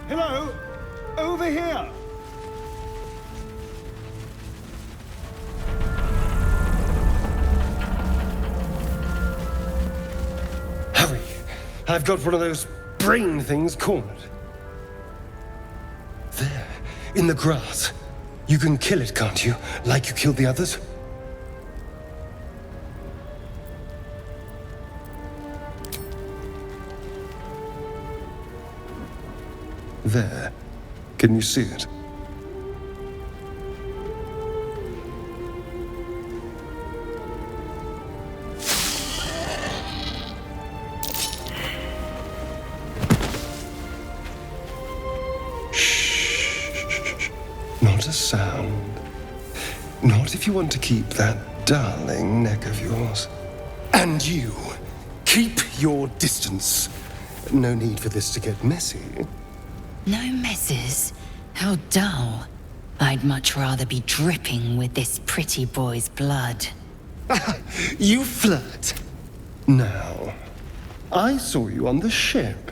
Hello? Over here! Hurry! I've got one of those brain things cornered. There, in the grass. You can kill it, can't you? Like you killed the others? There. Can you see it? Shh. Not a sound. Not if you want to keep that darling neck of yours. And you, keep your distance. No need for this to get messy. No messes? How dull. I'd much rather be dripping with this pretty boy's blood. You flirt. Now, I saw you on the ship,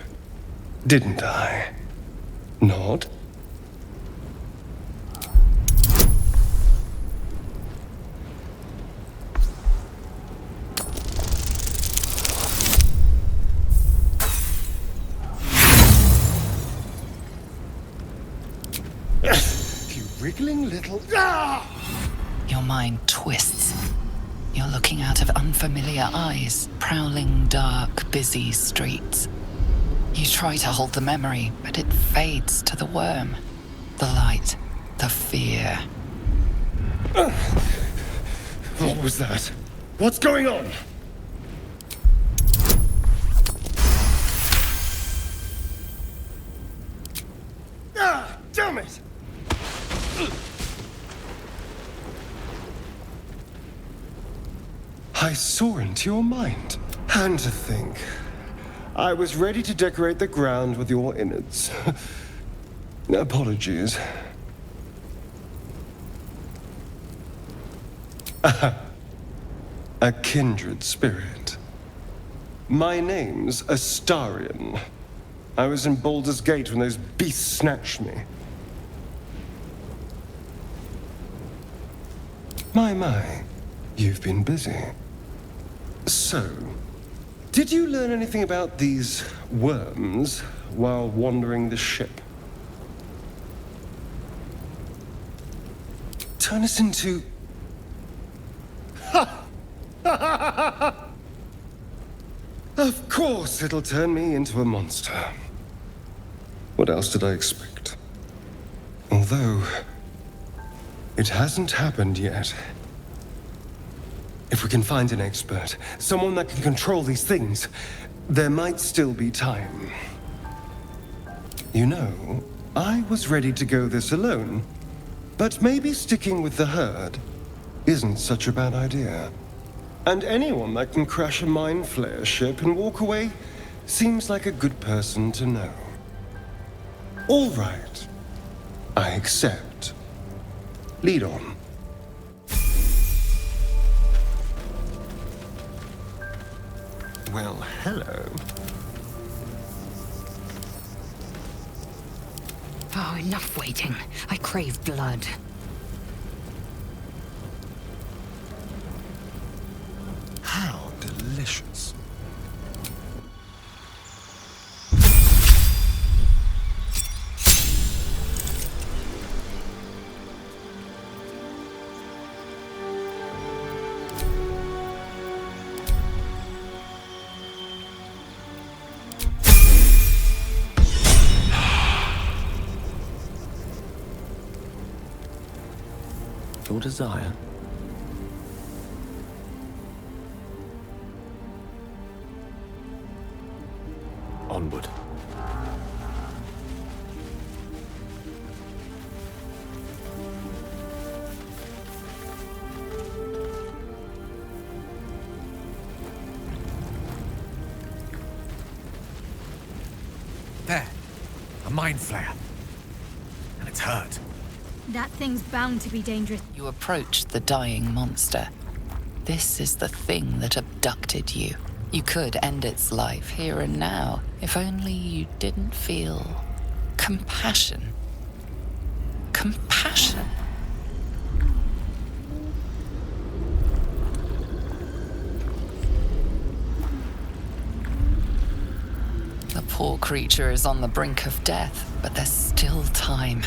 didn't I? Nod? You wriggling little... Ah! Your mind twists. You're looking out of unfamiliar eyes, prowling dark, busy streets. You try to hold the memory, but it fades to the worm. The light, the fear. What was that? What's going on? Ah, damn it! I saw into your mind. And to think, I was ready to decorate the ground with your innards. Apologies. A kindred spirit. My name's Astarion. I was in Baldur's Gate when those beasts snatched me. My, you've been busy. So, did you learn anything about these worms while wandering the ship? Turn us into... Of course it'll turn me into a monster. What else did I expect? Although, it hasn't happened yet. If we can find an expert, someone that can control these things, there might still be time. You know, I was ready to go this alone, but maybe sticking with the herd isn't such a bad idea. And anyone that can crash a Mind Flayer ship and walk away seems like a good person to know. All right. I accept. Lead on. Well, hello. Oh, enough waiting. I crave blood. How delicious. Your desire. Onward. There. A Mind Flayer. And it's hurt. That thing's bound to be dangerous. You approach the dying monster. This is the thing that abducted you. You could end its life here and now, if only you didn't feel Compassion. Compassion. The poor creature is on the brink of death, but there's still time.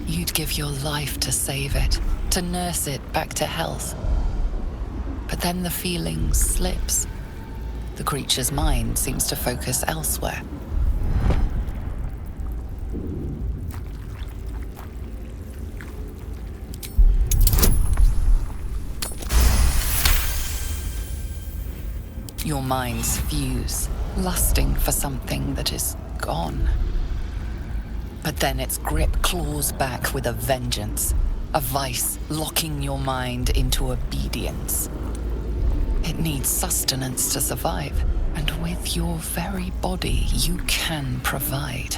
You'd give your life to save it, to nurse it back to health. But then the feeling slips. The creature's mind seems to focus elsewhere. Your minds fuse, lusting for something that is gone. But then its grip claws back with a vengeance, a vice locking your mind into obedience. It needs sustenance to survive, and with your very body, you can provide.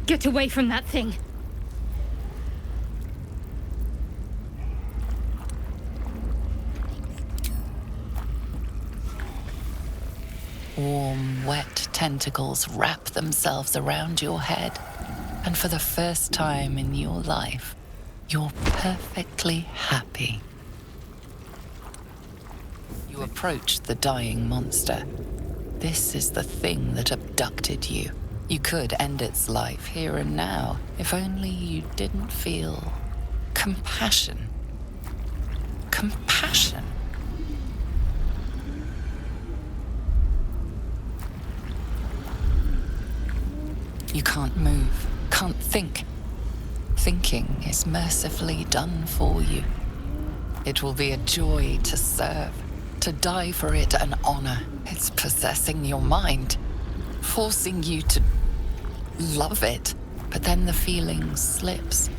Get away from that thing. Warm, wet tentacles wrap themselves around your head, and for the first time in your life, you're perfectly happy. You approach the dying monster. This is the thing that abducted you. You could end its life here and now, if only you didn't feel compassion. Compassion. You can't move, can't think. Thinking is mercifully done for you. It will be a joy to serve, to die for it an honor. It's possessing your mind, forcing you to love it. But then the feeling slips.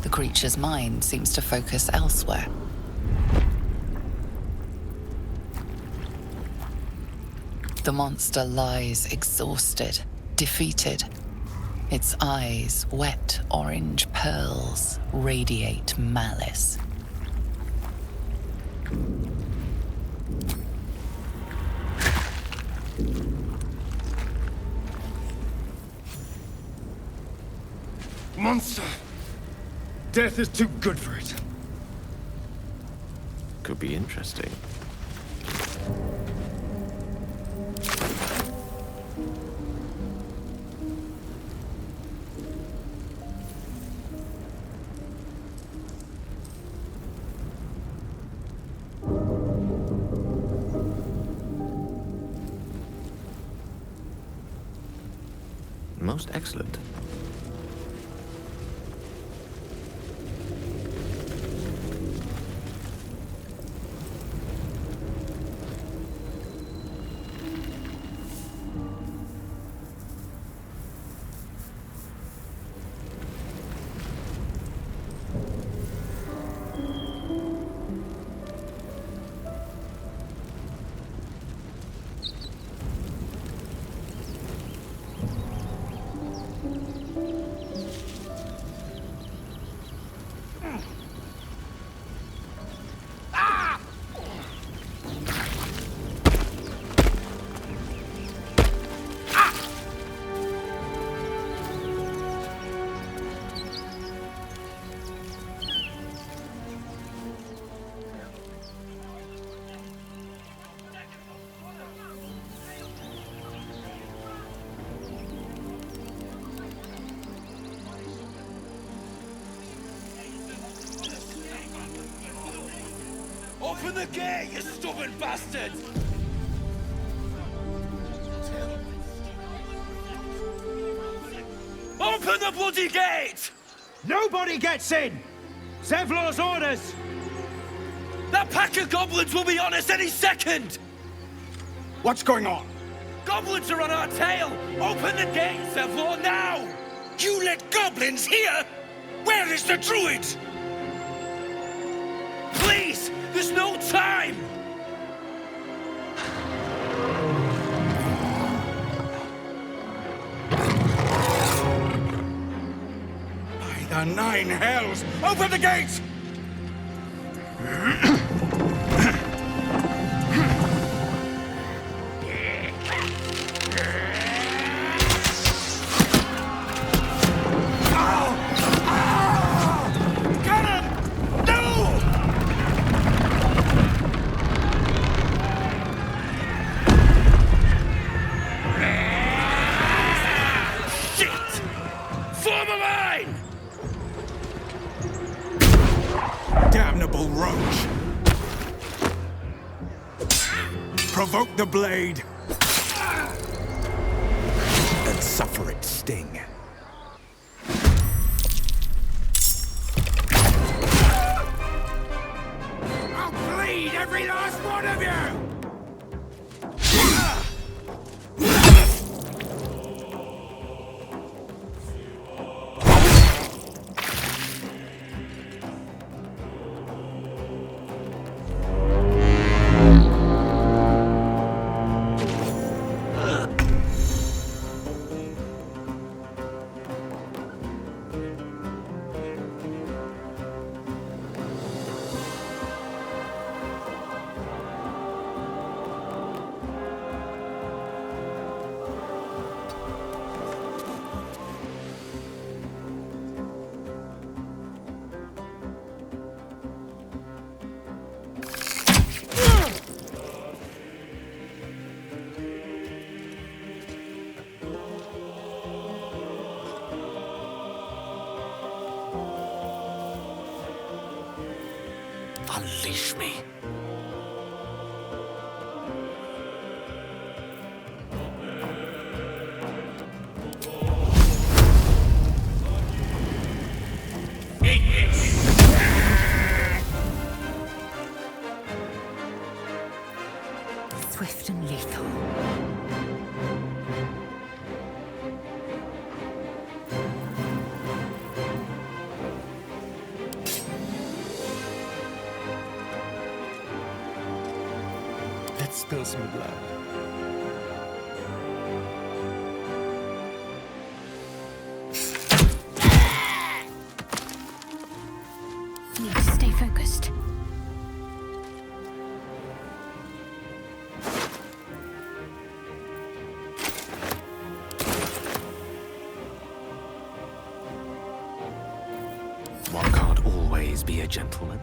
The creature's mind seems to focus elsewhere. The monster lies exhausted, defeated. Its eyes, wet orange pearls, radiate malice. Monster! Death is too good for it. Could be interesting. Most excellent. Open the gate, you stubborn bastard! Open the bloody gate! Nobody gets in! Zevlor's orders! That pack of goblins will be on us any second! What's going on? Goblins are on our tail! Open the gate, Zevlor, now! You let goblins here? Where is the druid? Please! There's no time! The nine hells! Open the gates! Damnable roach! Provoke the blade and suffer its sting. I'll bleed every last one of you! Unleash me. Swift and lethal. Let's spill some blood. Need to stay focused. One can't always be a gentleman.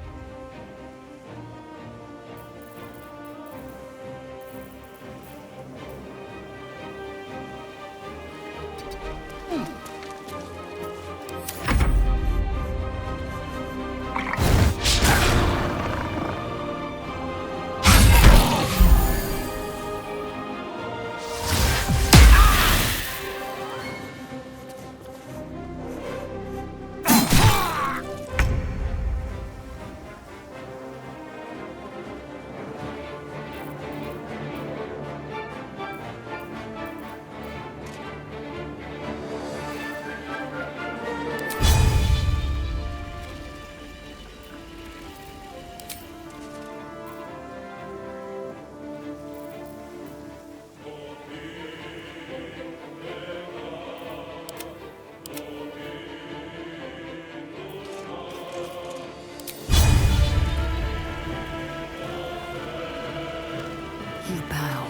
You bow,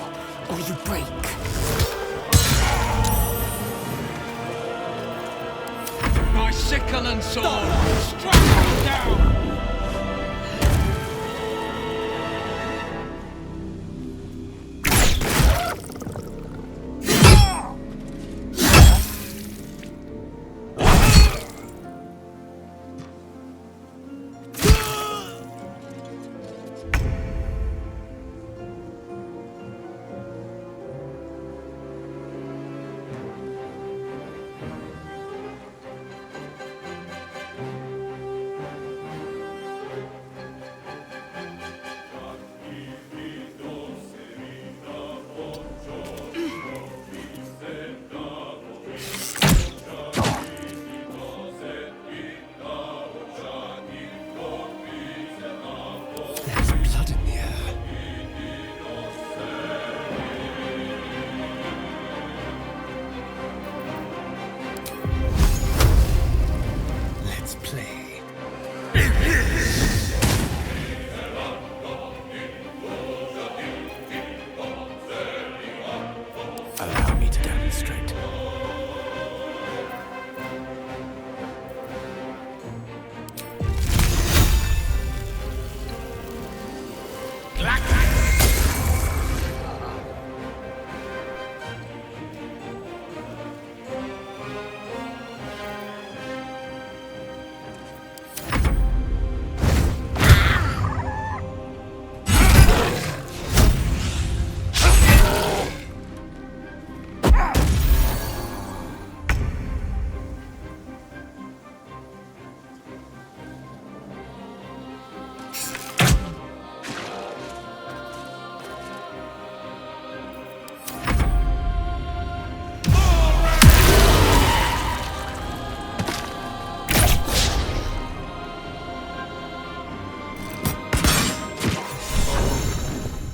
or you break. My sickle and sword! Strike them down! Allow me to demonstrate.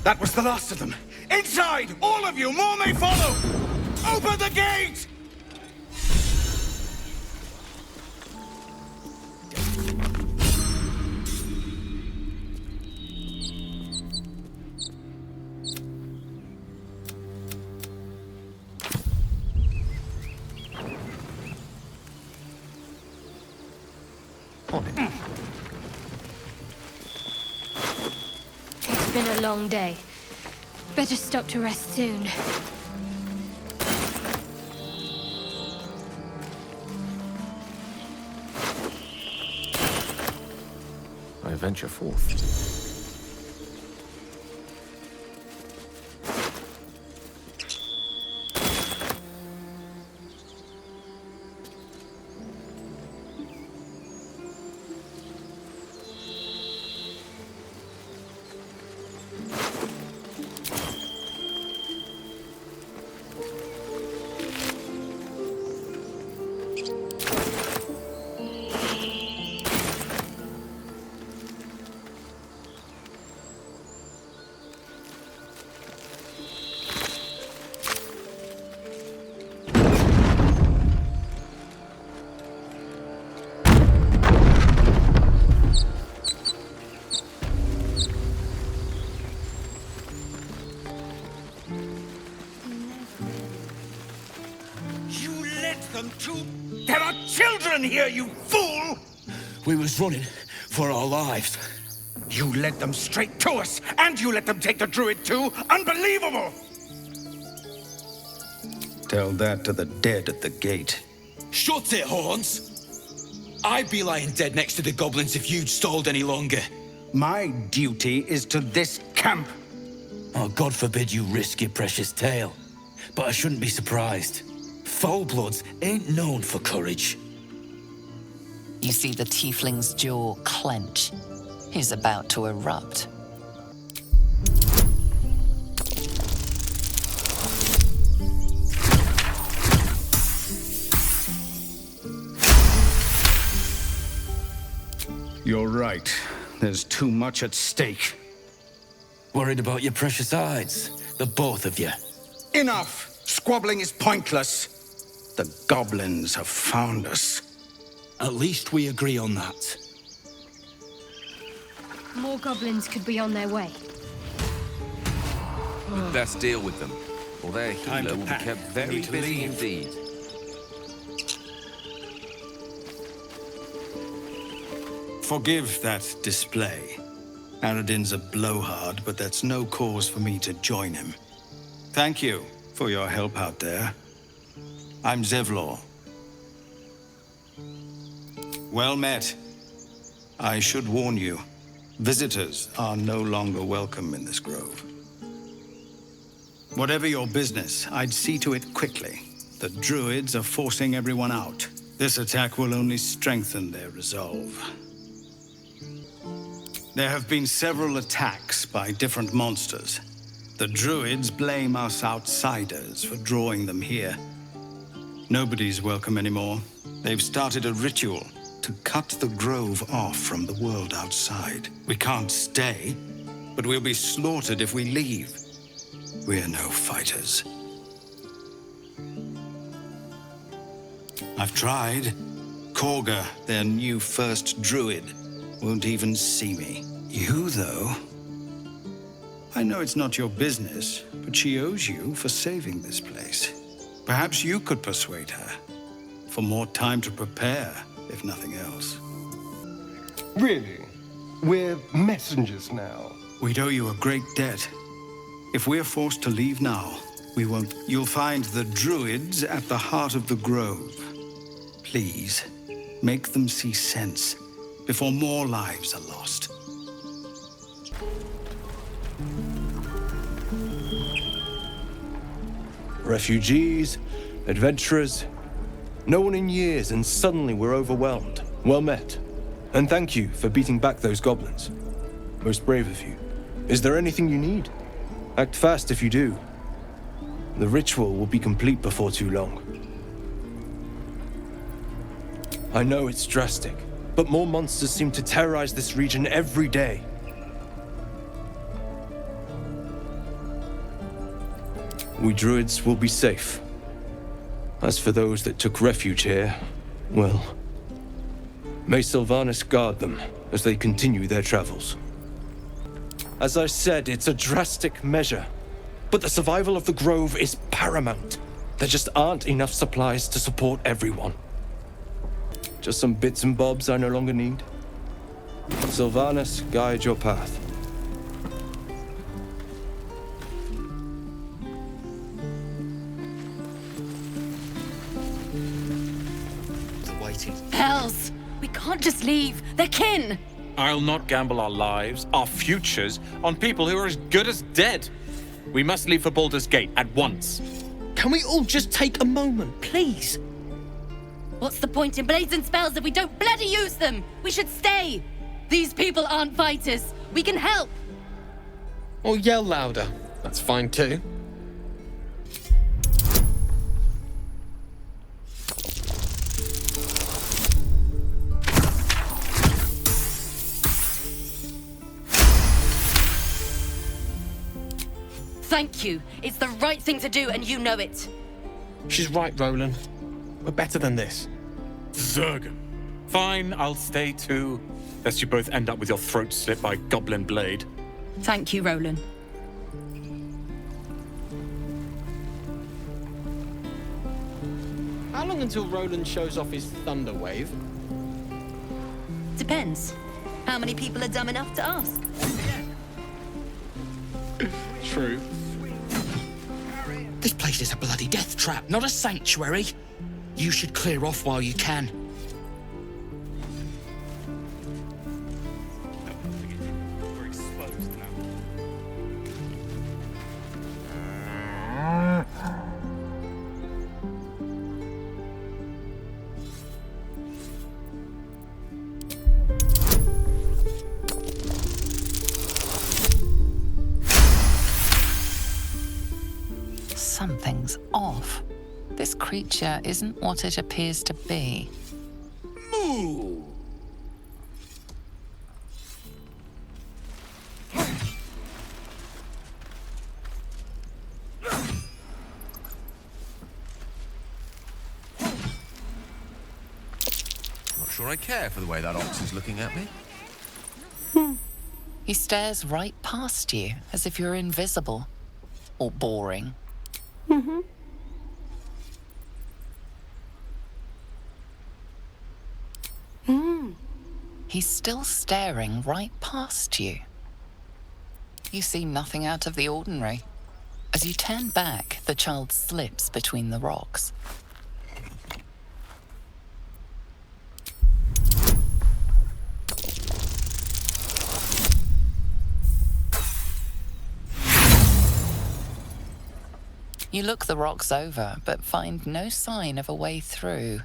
That was the last of them. Inside! All of you! More may follow! Open the gate! It's been a long day. Better stop to rest soon. I venture forth. There are children here, you fool! We was running for our lives. You led them straight to us, and you let them take the druid too? Unbelievable! Tell that to the dead at the gate. Shut it, Horns! I'd be lying dead next to the goblins if you'd stalled any longer. My duty is to this camp. Oh, God forbid you risk your precious tail. But I shouldn't be surprised. Foulbloods ain't known for courage. You see the tiefling's jaw clench. He's about to erupt. You're right. There's too much at stake. Worried about your precious hides, the both of you. Enough! Squabbling is pointless. The goblins have found us. At least we agree on that. More goblins could be on their way. We'd best deal with them, or their Time healer to will be pack. kept very Need to busy leave. indeed. Forgive that display. Aradin's a blowhard, but that's no cause for me to join him. Thank you for your help out there. I'm Zevlor. Well met. I should warn you, visitors are no longer welcome in this grove. Whatever your business, I'd see to it quickly. The druids are forcing everyone out. This attack will only strengthen their resolve. There have been several attacks by different monsters. The druids blame us outsiders for drawing them here. Nobody's welcome anymore. They've started a ritual to cut the grove off from the world outside. We can't stay, but we'll be slaughtered if we leave. We're no fighters. I've tried. Korga, their new first druid, won't even see me. You, though, I know it's not your business, but she owes you for saving this place. Perhaps you could persuade her for more time to prepare, if nothing else. Really? We're messengers now. We'd owe you a great debt. If we're forced to leave now, we won't. You'll find the druids at the heart of the grove. Please, make them see sense before more lives are lost. Refugees, adventurers, no one in years, and suddenly we're overwhelmed. Well met. And thank you for beating back those goblins. Most brave of you. Is there anything you need? Act fast if you do. The ritual will be complete before too long. I know it's drastic, but more monsters seem to terrorize this region every day. We druids will be safe. As for those that took refuge here, well, may Sylvanas guard them as they continue their travels. As I said, it's a drastic measure, but the survival of the Grove is paramount. There just aren't enough supplies to support everyone. Just some bits and bobs I no longer need. Sylvanas, guide your path. Hells! We can't just leave. They're kin! I'll not gamble our lives, our futures, on people who are as good as dead. We must leave for Baldur's Gate at once. Can we all just take a moment, please? What's the point in blazing spells if we don't bloody use them? We should stay! These people aren't fighters. We can help! Or yell louder. That's fine too. Thank you. It's the right thing to do, and you know it. She's right, Roland. We're better than this. Zergan. Fine, I'll stay too. Lest you both end up with your throat slit by goblin blade. Thank you, Roland. How long until Roland shows off his thunder wave? Depends. How many people are dumb enough to ask? True. This place is a bloody death trap, not a sanctuary. You should clear off while you can. We're exposed now. Something's off. This creature isn't what it appears to be. Moo! Not sure I care for the way that ox is looking at me. He stares right past you, as if you're invisible. Or boring. He's still staring right past you. You see nothing out of the ordinary. As you turn back, the child slips between the rocks. You look the rocks over, but find no sign of a way through.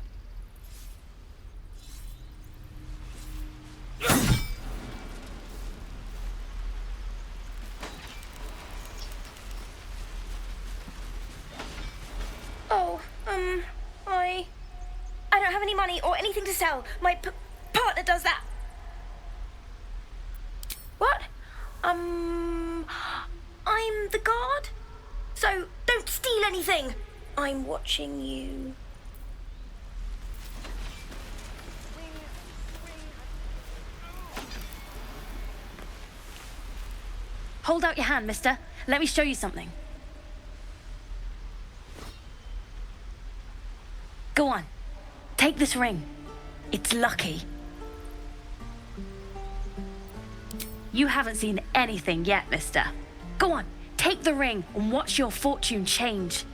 Oh, I don't have any money or anything to sell. My partner does that. What? I'm the guard? So, don't steal anything! I'm watching you. Hold out your hand, mister. Let me show you something. Go on. Take this ring. It's lucky. You haven't seen anything yet, mister. Go on, take the ring and watch your fortune change.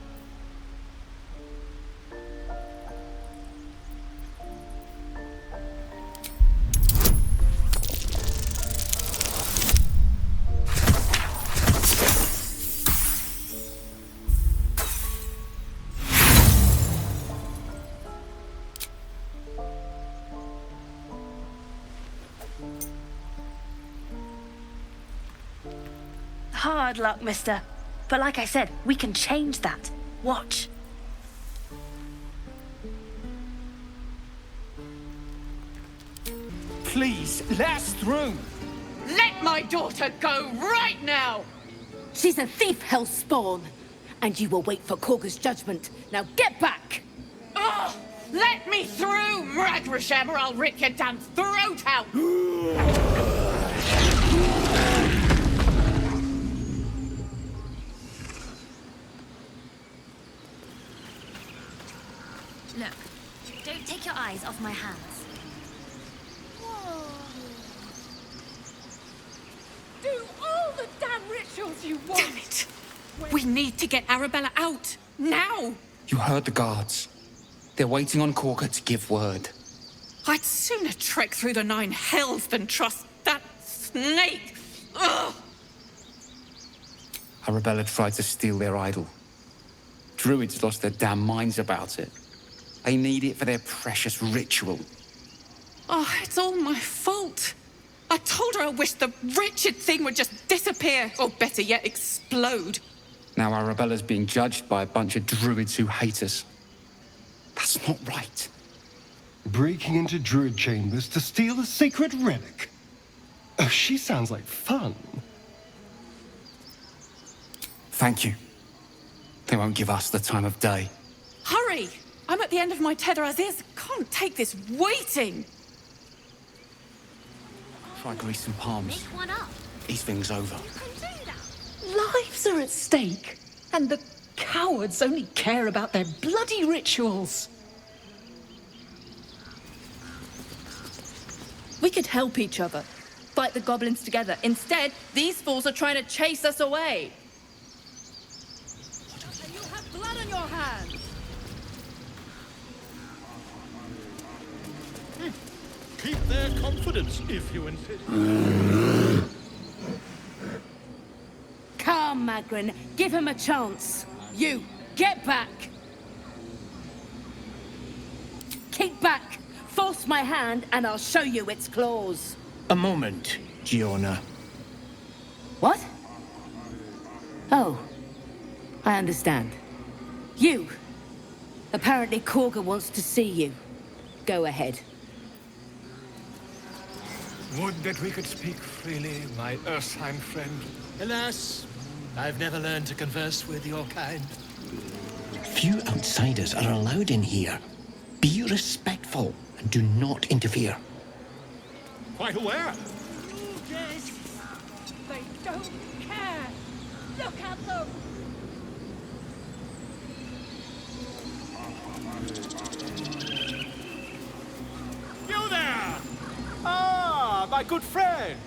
Hard luck, mister. But like I said, we can change that. Watch. Please, let us through. Let my daughter go right now! She's a thief, hellspawn. And you will wait for Korga's judgment. Now get back! Oh, let me through, Mragrashem, or I'll rip your damn throat out! Look, don't take your eyes off my hands. Do all the damn rituals you want! Damn it! We need to get Arabella out, now! You heard the guards. They're waiting on Korga to give word. I'd sooner trek through the 9 hells than trust that snake! Ugh! Arabella tried to steal their idol. Druids lost their damn minds about it. They need it for their precious ritual. Oh, it's all my fault. I told her I wished the wretched thing would just disappear, or better yet, explode. Now Arabella's being judged by a bunch of druids who hate us. That's not right. Breaking into druid chambers to steal a sacred relic. Oh, she sounds like fun. Thank you. They won't give us the time of day. Hurry! I'm at the end of my tether as is. Can't take this waiting. Try greasing palms. Make one up. These things over. You can do that. Lives are at stake. And the cowards only care about their bloody rituals. We could help each other. Fight the goblins together. Instead, these fools are trying to chase us away. And you have blood on your hands. Keep their confidence, if you insist. Come, Magrin. Give him a chance. You, get back. Keep back. Force my hand, and I'll show you its claws. A moment, Giona. What? Oh. I understand. You. Apparently Korga wants to see you. Go ahead. Would that we could speak freely, my Ursine friend. Alas, I've never learned to converse with your kind. Few outsiders are allowed in here. Be respectful and do not interfere. Quite aware. They don't care. Look at them. You there! Ah, my good friend.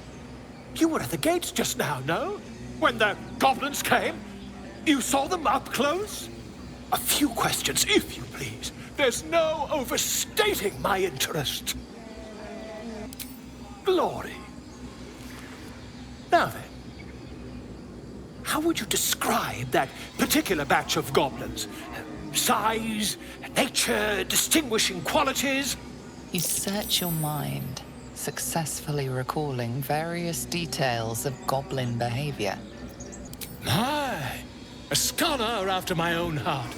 You were at the gates just now, no? When the goblins came? You saw them up close? A few questions, if you please. There's no overstating my interest. Glory. Now then, how would you describe that particular batch of goblins? Size, nature, distinguishing qualities? You search your mind, successfully recalling various details of goblin behavior. My, a scholar after my own heart.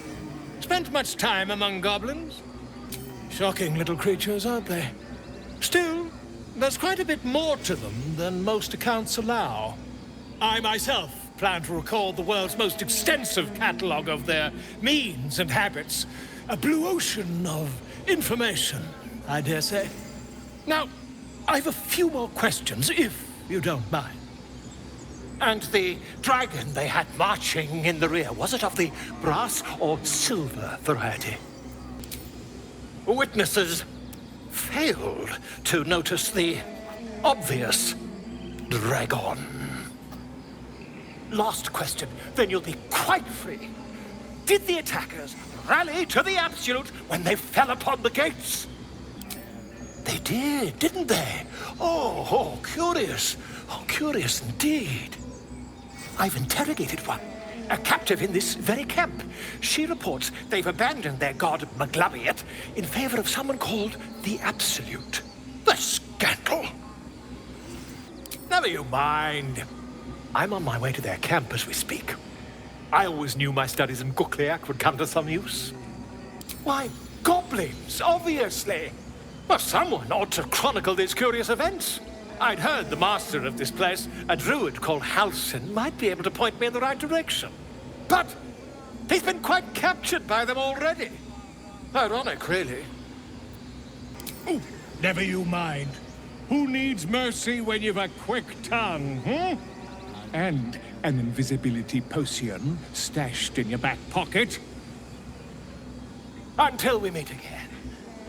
Spent much time among goblins. Shocking little creatures, aren't they? Still, there's quite a bit more to them than most accounts allow. I myself plan to record the world's most extensive catalogue of their means and habits. A blue ocean of information, I dare say. Now, I've a few more questions, if you don't mind. And the dragon they had marching in the rear, was it of the brass or silver variety? Witnesses failed to notice the obvious dragon. Last question, then you'll be quite free. Did the attackers rally to the absolute when they fell upon the gates? They did, didn't they? Oh, curious. Oh, curious indeed. I've interrogated one, a captive in this very camp. She reports they've abandoned their god Maglabiet in favor of someone called the Absolute. The scandal! Never you mind. I'm on my way to their camp as we speak. I always knew my studies in Gukliak would come to some use. Why, goblins, obviously. Well, someone ought to chronicle these curious events. I'd heard the master of this place, a druid called Halsin, might be able to point me in the right direction. But he's been quite captured by them already. Ironic, really. Ooh, never you mind. Who needs mercy when you've a quick tongue, And an invisibility potion stashed in your back pocket? Until we meet again.